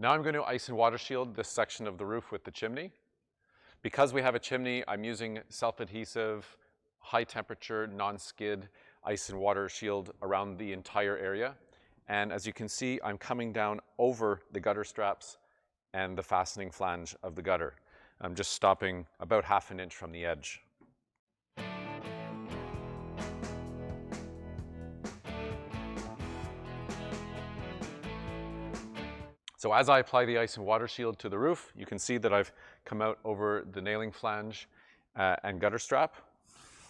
Now I'm going to ice and water shield this section of the roof with the chimney. Because we have a chimney, I'm using self-adhesive, high temperature, non-skid ice and water shield around the entire area. And as you can see, I'm coming down over the gutter straps and the fastening flange of the gutter. I'm just stopping about ½ inch from the edge. So as I apply the ice and water shield to the roof, you can see that I've come out over the nailing flange and gutter strap.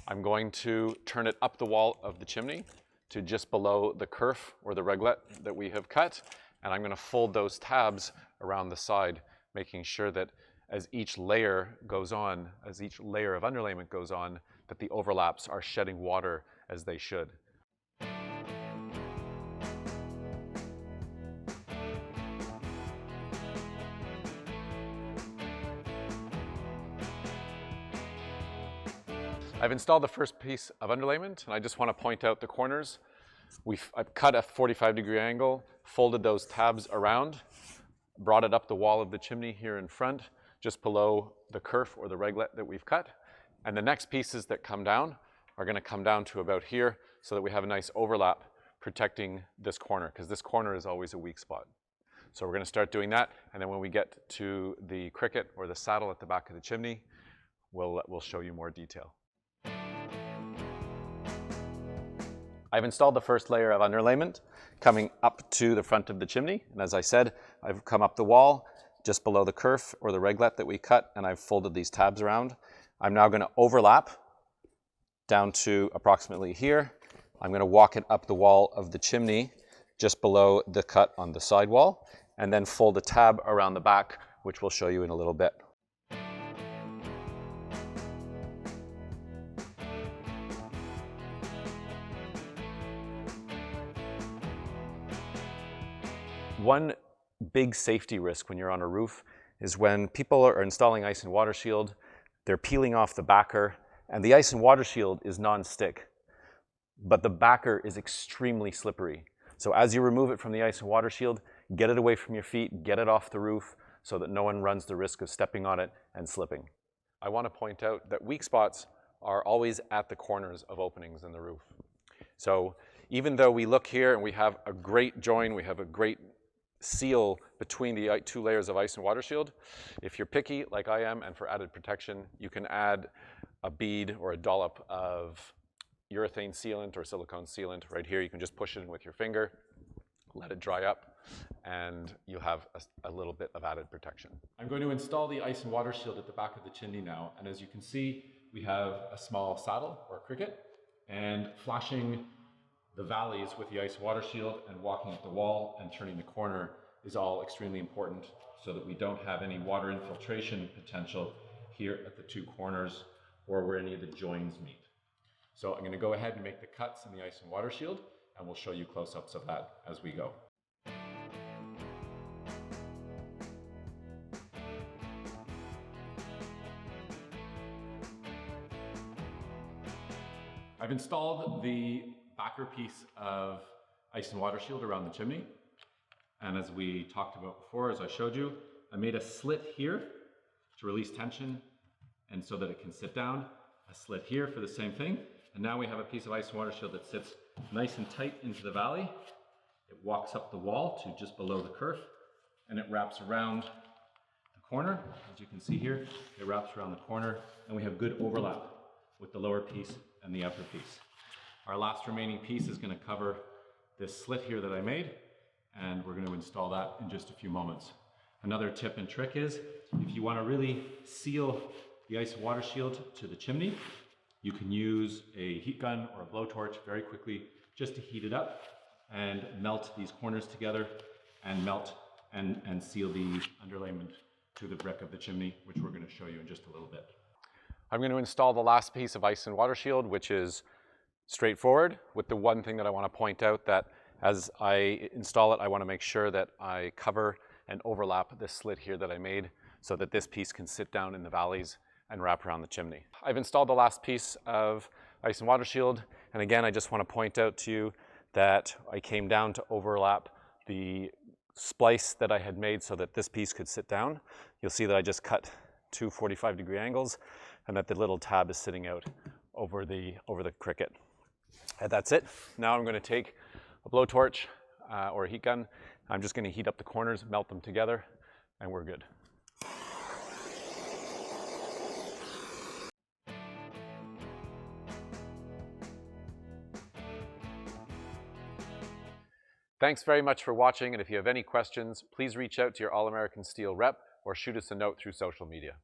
I'm going to turn it up the wall of the chimney to just below the kerf or the reglet that we have cut, and I'm going to fold those tabs around the side, making sure that as each layer goes on, as each layer of underlayment goes on, that the overlaps are shedding water as they should. I've installed the first piece of underlayment, and I just want to point out the corners. I've cut a 45-degree angle, folded those tabs around, brought it up the wall of the chimney here in front, just below the kerf or the reglet that we've cut. And the next pieces that come down are going to come down to about here so that we have a nice overlap protecting this corner, because this corner is always a weak spot. So we're going to start doing that, and then when we get to the cricket or the saddle at the back of the chimney, we'll show you more detail. I've installed the first layer of underlayment coming up to the front of the chimney. And as I said, I've come up the wall just below the kerf or the reglet that we cut, and I've folded these tabs around. I'm now going to overlap down to approximately here. I'm going to walk it up the wall of the chimney just below the cut on the side wall, and then fold a tab around the back, which we'll show you in a little bit. One big safety risk when you're on a roof is when people are installing ice and water shield, they're peeling off the backer, and the ice and water shield is non-stick, but the backer is extremely slippery. So as you remove it from the ice and water shield, get it away from your feet, get it off the roof so that no one runs the risk of stepping on it and slipping. I want to point out that weak spots are always at the corners of openings in the roof. So even though we look here and we have a great join, we have a great seal between the two layers of ice and water shield, if you're picky like I am and for added protection, you can add a bead or a dollop of urethane sealant or silicone sealant right here. You can just push it in with your finger, let it dry up, and you have a little bit of added protection. I'm going to install the ice and water shield at the back of the chimney now, and as you can see, we have a small saddle or cricket, and flashing the valleys with the ice and water shield and walking up the wall and turning the corner is all extremely important so that we don't have any water infiltration potential here at the two corners or where any of the joins meet. So I'm going to go ahead and make the cuts in the ice and water shield, and we'll show you close-ups of that as we go. I've installed the backer piece of ice and water shield around the chimney. And as we talked about before, as I showed you, I made a slit here to release tension and so that it can sit down. A slit here for the same thing. And now we have a piece of ice and water shield that sits nice and tight into the valley. It walks up the wall to just below the kerf, and it wraps around the corner. As you can see here, it wraps around the corner, and we have good overlap with the lower piece and the upper piece. Our last remaining piece is going to cover this slit here that I made, and we're going to install that in just a few moments. Another tip and trick is, if you want to really seal the ice and water shield to the chimney, you can use a heat gun or a blowtorch very quickly just to heat it up and melt these corners together and melt and seal the underlayment to the brick of the chimney, which we're going to show you in just a little bit. I'm going to install the last piece of ice and water shield, which is straightforward, with the one thing that I want to point out, that as I install it, I want to make sure that I cover and overlap this slit here that I made so that this piece can sit down in the valleys and wrap around the chimney. I've installed the last piece of ice and water shield, and again, I just want to point out to you that I came down to overlap the splice that I had made so that this piece could sit down. You'll see that I just cut 2 45-degree angles and that the little tab is sitting out over the cricket. And that's it. Now I'm going to take a blowtorch or a heat gun. I'm just going to heat up the corners, melt them together, and we're good. Thanks very much for watching, and if you have any questions, please reach out to your All-American Steel rep or shoot us a note through social media.